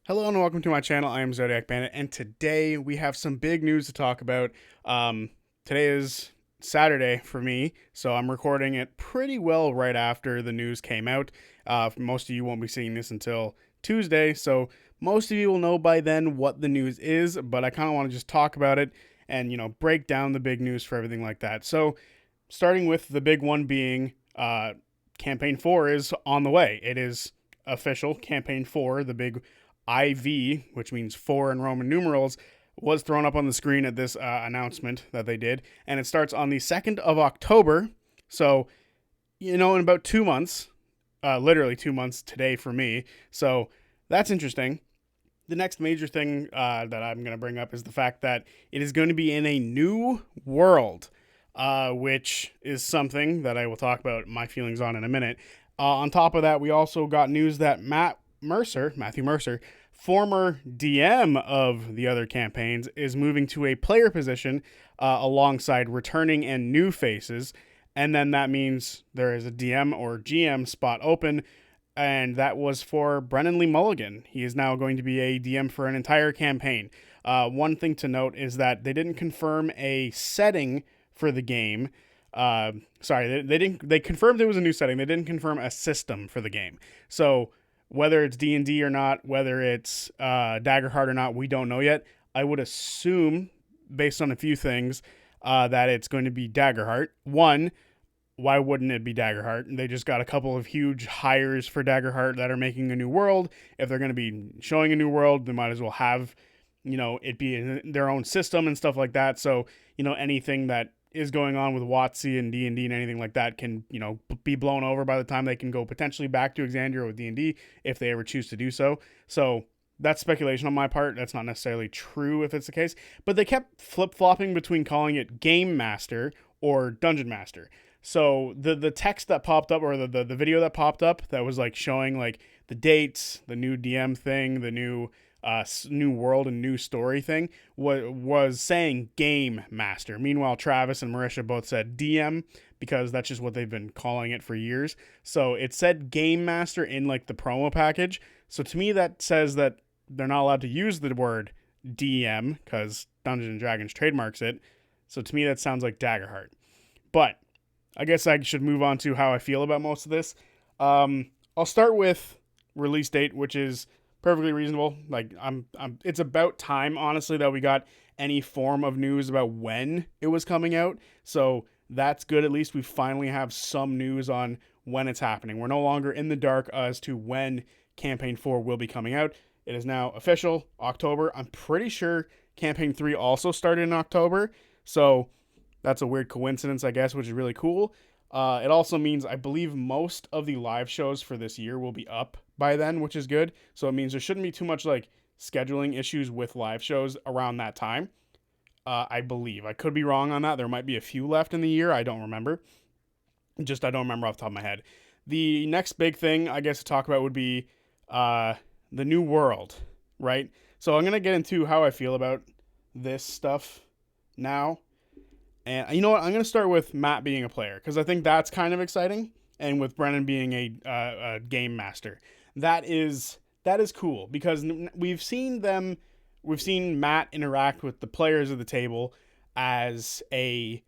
Hello and welcome to my channel. I am Zodiac Bandit, and today we have some big news to talk about. Today is Saturday for me, so I'm recording it pretty well right after the news came out. Most of you won't be seeing this until Tuesday, so most of you will know by then what the news is, but I kind of want to just talk about it and, break down the big news for everything like that. So, starting with the big one being Campaign 4 is on the way. It is official. Campaign 4, the big IV, which means 4 in Roman numerals, was thrown up on the screen at this announcement that they did. And it starts on the 2nd of October. So, in about 2 months, literally 2 months today for me. So, that's interesting. The next major thing that I'm going to bring up is the fact that it is going to be in a new world, which is something that I will talk about my feelings on in a minute. On top of that, we also got news that Matthew Mercer, former DM of the other campaigns, is moving to a player position alongside returning and new faces. And then that means there is a DM or GM spot open, and that was for Brennan Lee Mulligan. He is now going to be a DM for an entire campaign. One thing to note is that they didn't confirm a setting for the game. They didn't. They confirmed it was a new setting. They didn't confirm a system for the game. So whether it's D&D or not, whether it's Daggerheart or not, we don't know yet. I would assume, based on a few things, that it's going to be Daggerheart. One, why wouldn't it be Daggerheart? They just got a couple of huge hires for Daggerheart that are making a new world. If they're going to be showing a new world, they might as well have, it be in their own system and stuff like that. So, anything that is going on with WotC and D&D and anything like that can, be blown over by the time they can go potentially back to Exandria with D&D if they ever choose to do so. So that's speculation on my part. That's not necessarily true if it's the case. But they kept flip-flopping between calling it Game Master or Dungeon Master. So the text that popped up, or the video that popped up that was like showing like the dates, the new DM thing, the new world and new story thing was saying Game Master. Meanwhile, Travis and Marisha both said DM because that's just what they've been calling it for years. So it said Game Master in like the promo package. So to me, that says that they're not allowed to use the word DM because Dungeons and Dragons trademarks it. So to me, that sounds like Daggerheart. But I guess I should move on to how I feel about most of this. I'll start with release date, which is perfectly reasonable. Like it's about time, honestly, that we got any form of news about when it was coming out. So that's good. At least we finally have some news on when it's happening. We're no longer in the dark as to when Campaign 4 will be coming out. It is now official, October. I'm pretty sure Campaign 3 also started in October. So that's a weird coincidence, I guess, which is really cool. It also means I believe most of the live shows for this year will be up by then, which is good. So it means there shouldn't be too much like scheduling issues with live shows around that time. I believe. I could be wrong on that. There might be a few left in the year. I don't remember. I don't remember off the top of my head. The next big thing, I guess, to talk about would be the new world, right? So I'm going to get into how I feel about this stuff now. And you know what? I'm going to start with Matt being a player because I think that's kind of exciting. And with Brennan being a game master, that is cool because we've seen Matt interact with the players of the table as a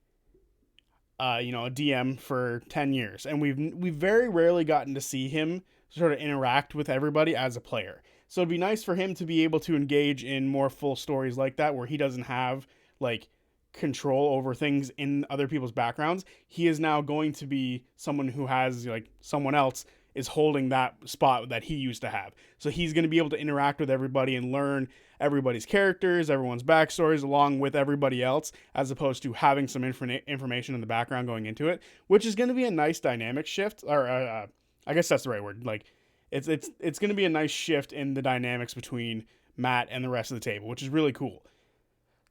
DM for 10 years, and we've very rarely gotten to see him sort of interact with everybody as a player. So it'd be nice for him to be able to engage in more full stories like that where he doesn't have like control over things in other people's backgrounds. He is now going to be someone who has like someone else is holding that spot that he used to have. So he's going to be able to interact with everybody and learn everybody's characters, everyone's backstories along with everybody else, as opposed to having some information in the background going into it, which is going to be a nice dynamic shift. Or I guess that's the right word. Like it's going to be a nice shift in the dynamics between Matt and the rest of the table, which is really cool.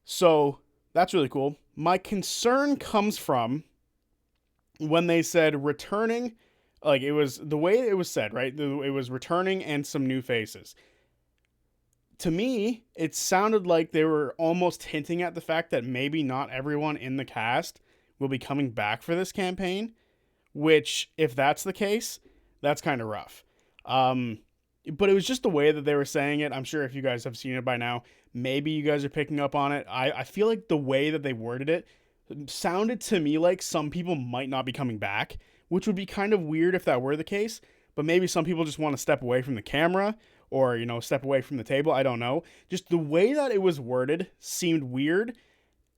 So that's really cool. My concern comes from when they said returning, like it was the way it was said, right? It was returning and some new faces. To me, it sounded like they were almost hinting at the fact that maybe not everyone in the cast will be coming back for this campaign, which, if that's the case, that's kind of rough. but it was just the way that they were saying it. I'm sure if you guys have seen it by now, maybe you guys are picking up on it. I feel like the way that they worded it sounded to me like some people might not be coming back, which would be kind of weird if that were the case. But maybe some people just want to step away from the camera or, step away from the table. I don't know. Just the way that it was worded seemed weird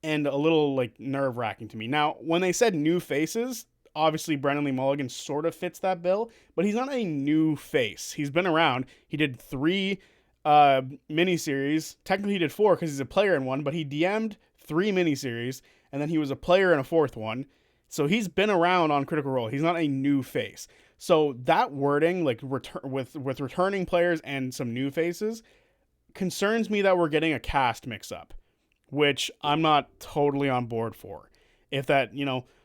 and a little like nerve wracking to me. Now, when they said new faces, obviously Brendan Lee Mulligan sort of fits that bill, but he's not a new face. He's been around. He did 3 miniseries. Technically, he did 4 because he's a player in one, but he DM'd 3 miniseries, and then he was a player in a 4th one. So he's been around on Critical Role. He's not a new face. So that wording, like with returning players and some new faces, concerns me that we're getting a cast mix-up, which I'm not totally on board for. If that,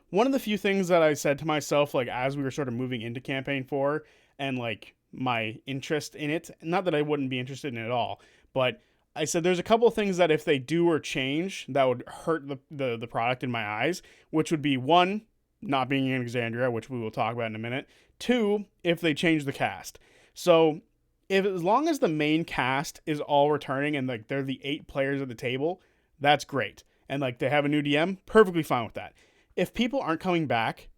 one of the few things that I said to myself, like as we were sort of moving into campaign 4 and like my interest in it, not that I wouldn't be interested in it at all, but I said there's a couple of things that if they do or change that would hurt the product in my eyes, which would be 1, not being in Exandria, which we will talk about in a minute. 2, if they change the cast. So as long as the main cast is all returning and like they're the 8 players at the table, that's great. And like they have a new DM, perfectly fine with that. If people aren't coming back,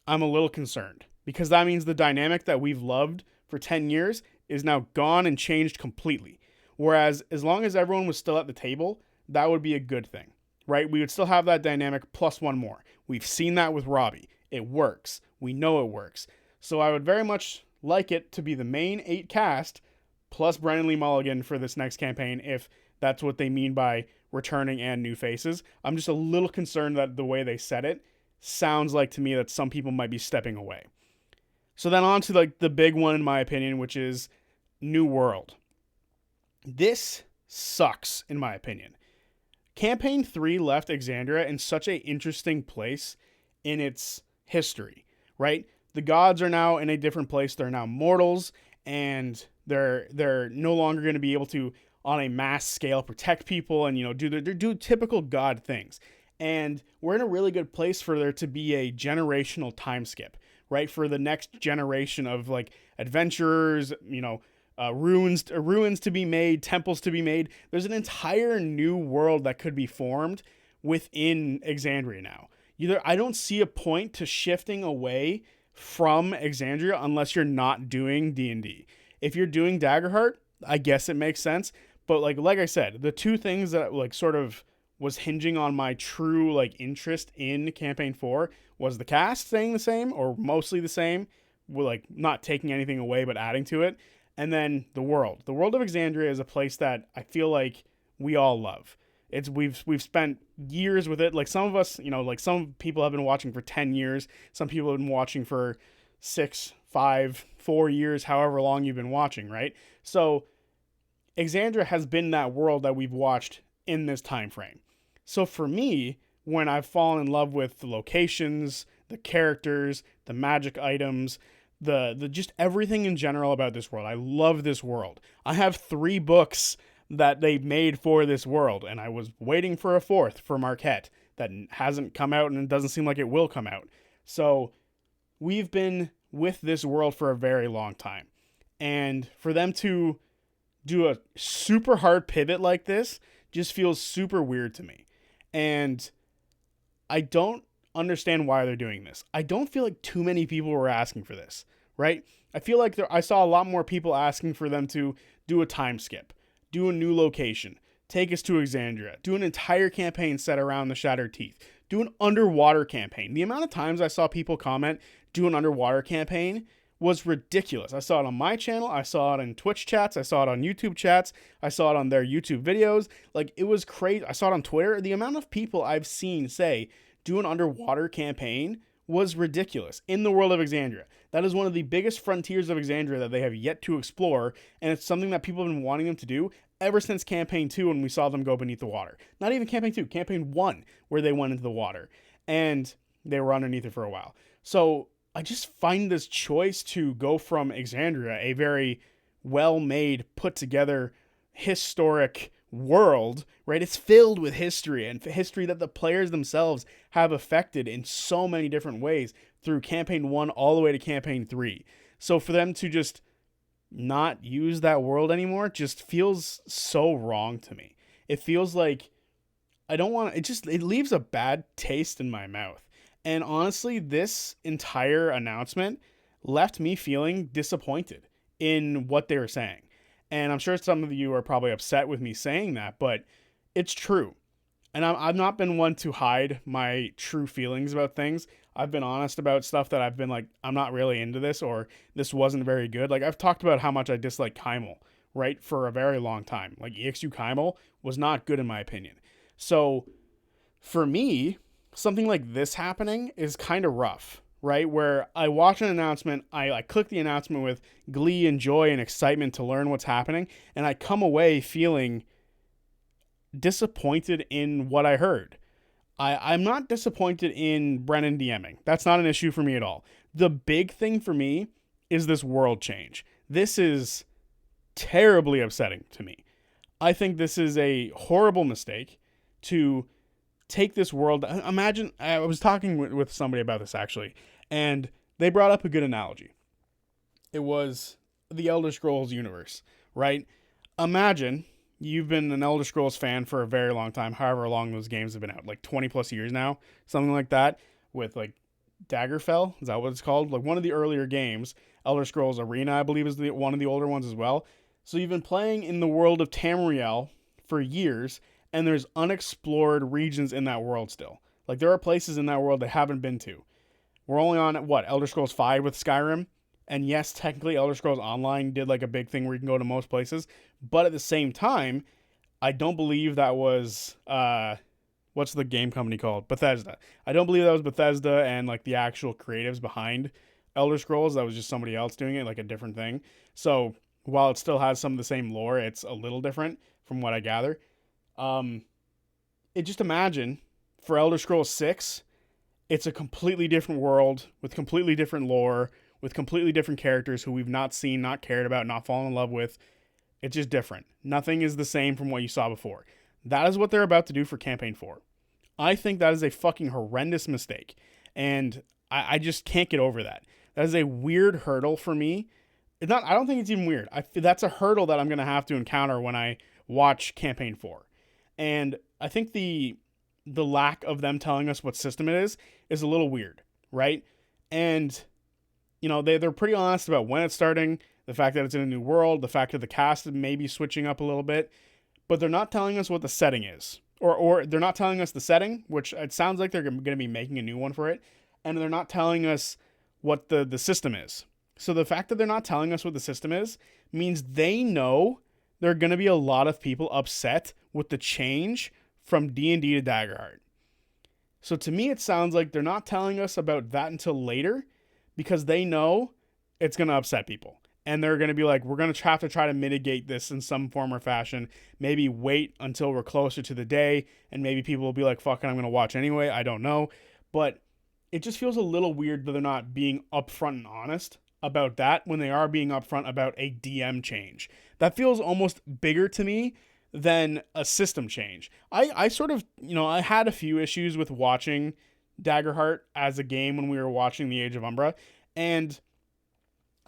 I'm a little concerned because that means the dynamic that we've loved for 10 years is now gone and changed completely. Whereas as long as everyone was still at the table, that would be a good thing, right? We would still have that dynamic plus 1 more. We've seen that with Robbie. It works. We know it works. So I would very much like it to be the main 8 cast plus Brendan Lee Mulligan for this next campaign if that's what they mean by returning and new faces. I'm just a little concerned that the way they said it sounds like to me that some people might be stepping away. So then on to like the big one in my opinion, which is New World. This sucks in my opinion. Campaign 3 left Exandria in such an interesting place in its history, right? The gods are now in a different place. They're now mortals, and they're no longer going to be able to, on a mass scale, protect people and do typical god things. And we're in a really good place for there to be a generational time skip, right? For the next generation of like adventurers, ruins to be made, temples to be made. There's an entire new world that could be formed within Exandria now. I don't see a point to shifting away from Exandria unless you're not doing D&D. If you're doing Daggerheart, I guess it makes sense. But like I said, the 2 things that like sort of was hinging on my true like interest in campaign 4 was the cast staying the same or mostly the same, with like not taking anything away but adding to it. And then the world. The world of Exandria is a place that I feel like we all love. We've spent years with it. Like some of us, like some people have been watching for 10 years. Some people have been watching for 6, 5, 4 years, however long you've been watching, right? So Exandria has been that world that we've watched in this time frame. So for me, when I've fallen in love with the locations, the characters, the magic items, the just everything in general about this world. I love this world. I have 3 books that they made for this world, and I was waiting for a 4th for Marquette that hasn't come out, and it doesn't seem like it will come out. So we've been with this world for a very long time. And for them to do a super hard pivot like this just feels super weird to me. And I don't understand why they're doing this. I don't feel like too many people were asking for this, right? I feel like I saw a lot more people asking for them to do a time skip, do a new location, take us to Exandria, do an entire campaign set around the Shattered Teeth, do an underwater campaign. The amount of times I saw people comment, do an underwater campaign was ridiculous. I saw it on my channel. I saw it in Twitch chats. I saw it on YouTube chats. I saw it on their YouTube videos. Like, it was crazy. I saw it on Twitter. The amount of people I've seen say, do an underwater campaign was ridiculous in the world of Exandria. That is one of the biggest frontiers of Exandria that they have yet to explore, and it's something that people have been wanting them to do ever since Campaign 2 when we saw them go beneath the water. Not even Campaign 2, Campaign 1, where they went into the water, and they were underneath it for a while. So I just find this choice to go from Exandria, a very well-made, put-together, historic world, right? It's filled with history, and history that the players themselves have affected in so many different ways through Campaign 1 all the way to Campaign 3. So for them to just not use that world anymore just feels so wrong to me. It feels like I don't want it leaves a bad taste in my mouth. And honestly, this entire announcement left me feeling disappointed in what they were saying. And I'm sure some of you are probably upset with me saying that, but it's true. And I've not been one to hide my true feelings about things. I've been honest about stuff that I've been like, I'm not really into this, or this wasn't very good. Like, I've talked about how much I dislike Kymel, right, for a very long time. Like, EXU Kymel was not good in my opinion. So, for me, something like this happening is kind of rough, right? Where I watch an announcement, I click the announcement with glee and joy and excitement to learn what's happening, and I come away feeling disappointed in what I heard. I'm not disappointed in Brennan DMing. That's not an issue for me at all. The big thing for me is this world change. This is terribly upsetting to me. I think this is a horrible mistake to take this world. Imagine, I was talking with somebody about this actually, and they brought up a good analogy. It was the Elder Scrolls universe, right? Imagine you've been an Elder Scrolls fan for a very long time, however long those games have been out, like 20 plus years now, something like that, with like Daggerfell, is that what it's called? Like one of the earlier games, Elder Scrolls Arena, I believe is one of the older ones as well. So you've been playing in the world of Tamriel for years, and there's unexplored regions in that world still. Like there are places in that world that haven't been to. We're only on what, Elder Scrolls 5 with Skyrim? And yes, technically Elder Scrolls Online did like a big thing where you can go to most places, but at the same time, I don't believe that was what's the game company called? Bethesda. I don't believe that was Bethesda and like the actual creatives behind Elder Scrolls. That was just somebody else doing it, like a different thing. So while it still has some of the same lore, it's a little different from what I gather. It just imagine for Elder Scrolls 6, it's a completely different world with completely different lore, with completely different characters who we've not seen, not cared about, not fallen in love with. It's just different. Nothing is the same from what you saw before. That is what they're about to do for Campaign 4. I think that is a fucking horrendous mistake. And I just can't get over that. That is a weird hurdle for me. I don't think it's even weird. That's a hurdle that I'm going to have to encounter when I watch Campaign 4. And I think the lack of them telling us what system it is a little weird, right? And you know, they're pretty honest about when it's starting, the fact that it's in a new world, the fact that the cast may be switching up a little bit, but they're not telling us what the setting is. Or they're not telling us the setting, which it sounds like they're going to be making a new one for it, and they're not telling us what the system is. So the fact that they're not telling us what the system is means they know there are going to be a lot of people upset with the change from D&D to Daggerheart. So to me, it sounds like they're not telling us about that until later, because they know it's going to upset people. And they're going to be like, we're going to have to try to mitigate this in some form or fashion. Maybe wait until we're closer to the day. And maybe people will be like, fuck it, I'm going to watch anyway. I don't know. But it just feels a little weird that they're not being upfront and honest about that when they are being upfront about a DM change. That feels almost bigger to me than a system change. I sort of, I had a few issues with watching Daggerheart as a game when we were watching The Age of Umbra, and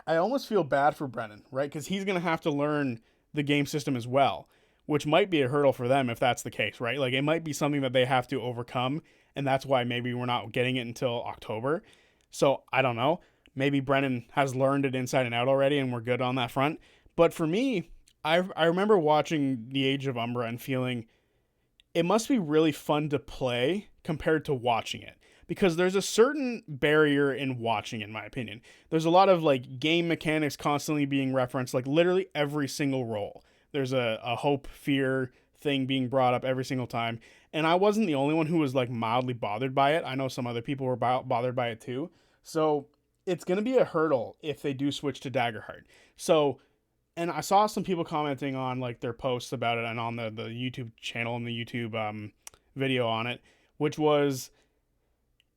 I almost feel bad for Brennan, right? Because he's going to have to learn the game system as well, which might be a hurdle for them if that's the case, right? Like it might be something that they have to overcome, and that's why maybe we're not getting it until October. So I don't know. Maybe Brennan has learned it inside and out already, and we're good on that front. But for me, I remember watching The Age of Umbra and feeling it must be really fun to play compared to watching it. Because there's a certain barrier in watching, in my opinion. There's a lot of like game mechanics constantly being referenced, like literally every single roll. There's a hope, fear thing being brought up every single time. And I wasn't the only one who was like mildly bothered by it. I know some other people were bothered by it too. So it's going to be a hurdle if they do switch to Daggerheart. So, and I saw some people commenting on like their posts about it and on the YouTube channel and the YouTube video on it, which was,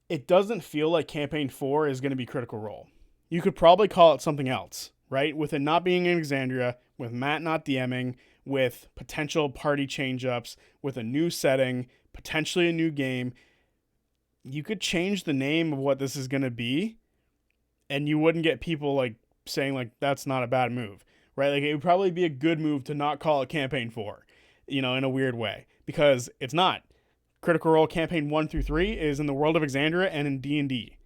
it doesn't feel like Campaign 4 is going to be Critical Role. You could probably call it something else, right? With it not being in Exandria, with Matt not DMing, with potential party change-ups, with a new setting, potentially a new game. You could change the name of what this is going to be, and you wouldn't get people like saying like, that's not a bad move. right? Like, it would probably be a good move to not call it Campaign 4, in a weird way, because it's not. Critical Role Campaign 1 through 3 is in the world of Exandria and in D&D.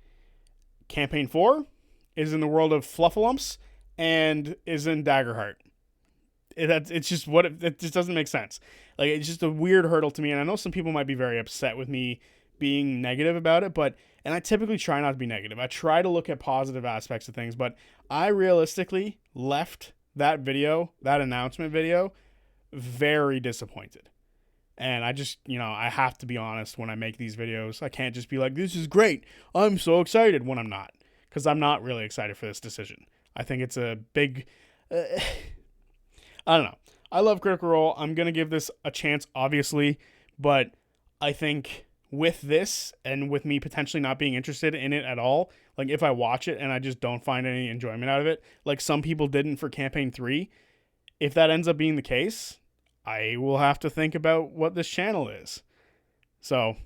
Campaign 4 is in the world of Fluffalumps and is in Daggerheart. It's just it just doesn't make sense. Like, it's just a weird hurdle to me, and I know some people might be very upset with me being negative about it, and I typically try not to be negative. I try to look at positive aspects of things, but I realistically left that announcement video, very disappointed. And I just, I have to be honest when I make these videos. I can't just be like, this is great, I'm so excited, when I'm not. Because I'm not really excited for this decision. I think it's a big... I don't know. I love Critical Role. I'm going to give this a chance, obviously. But I think with this, and with me potentially not being interested in it at all, like, if I watch it and I just don't find any enjoyment out of it, like some people didn't for Campaign 3, if that ends up being the case, I will have to think about what this channel is. So,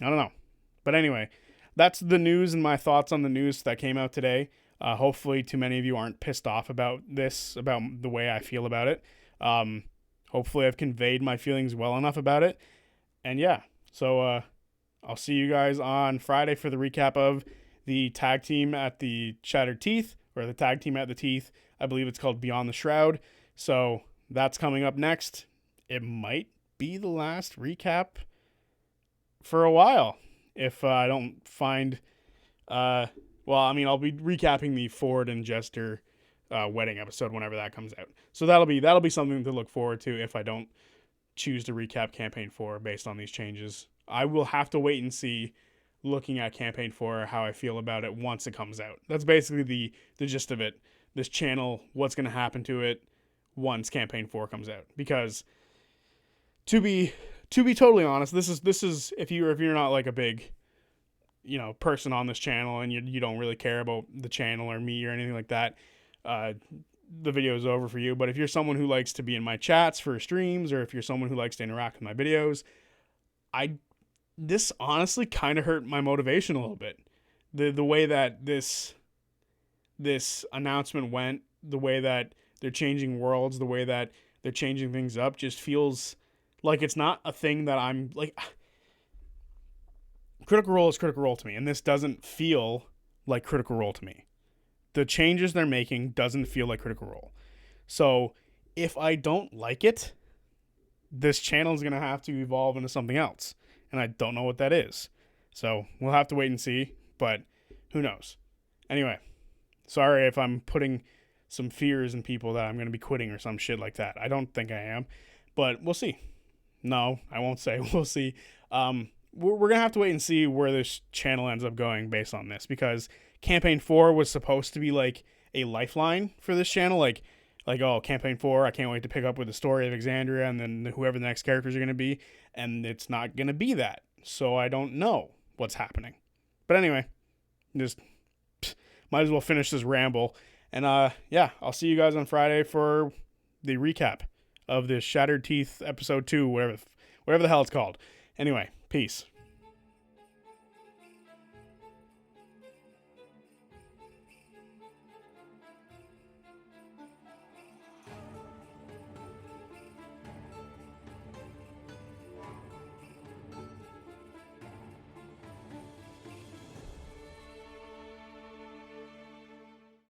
I don't know. But anyway, that's the news and my thoughts on the news that came out today. Hopefully too many of you aren't pissed off about this, about the way I feel about it. Hopefully I've conveyed my feelings well enough about it. And yeah, so I'll see you guys on Friday for the recap of the tag team at the Shattered Teeth, or the tag team at the Teeth. I believe it's called Beyond the Shroud. So that's coming up next. It might be the last recap for a while if I don't find... I'll be recapping the Ford and Jester wedding episode whenever that comes out. So that'll be something to look forward to if I don't choose to recap Campaign 4 based on these changes. I will have to wait and see, looking at Campaign 4, how I feel about it once it comes out. That's basically the gist of it. This channel, what's going to happen to it once Campaign 4 comes out. Because to be totally honest, this is if you're not like a big person on this channel and you don't really care about the channel or me or anything like that, the video is over for you. But if you're someone who likes to be in my chats for streams, or if you're someone who likes to interact with my videos, this honestly kind of hurt my motivation a little bit. The way that this announcement went, the way that they're changing worlds, the way that they're changing things up, just feels like it's not a thing that I'm like... Critical Role is Critical Role to me, and this doesn't feel like Critical Role to me. The changes they're making doesn't feel like Critical Role. So if I don't like it, this channel is going to have to evolve into something else, and I don't know what that is. So we'll have to wait and see, but who knows? Anyway, sorry if I'm putting some fears in people that I'm going to be quitting or some shit like that. I don't think I am, but we'll see. No, I won't say. We'll see. We're going to have to wait and see where this channel ends up going based on this, because Campaign 4 was supposed to be like a lifeline for this channel. Like, oh, Campaign 4, I can't wait to pick up with the story of Exandria and then whoever the next characters are going to be. And it's not going to be that. So I don't know what's happening. But anyway, just might as well finish this ramble. And I'll see you guys on Friday for the recap of this Shattered Teeth episode 2, whatever the hell it's called. Anyway, peace.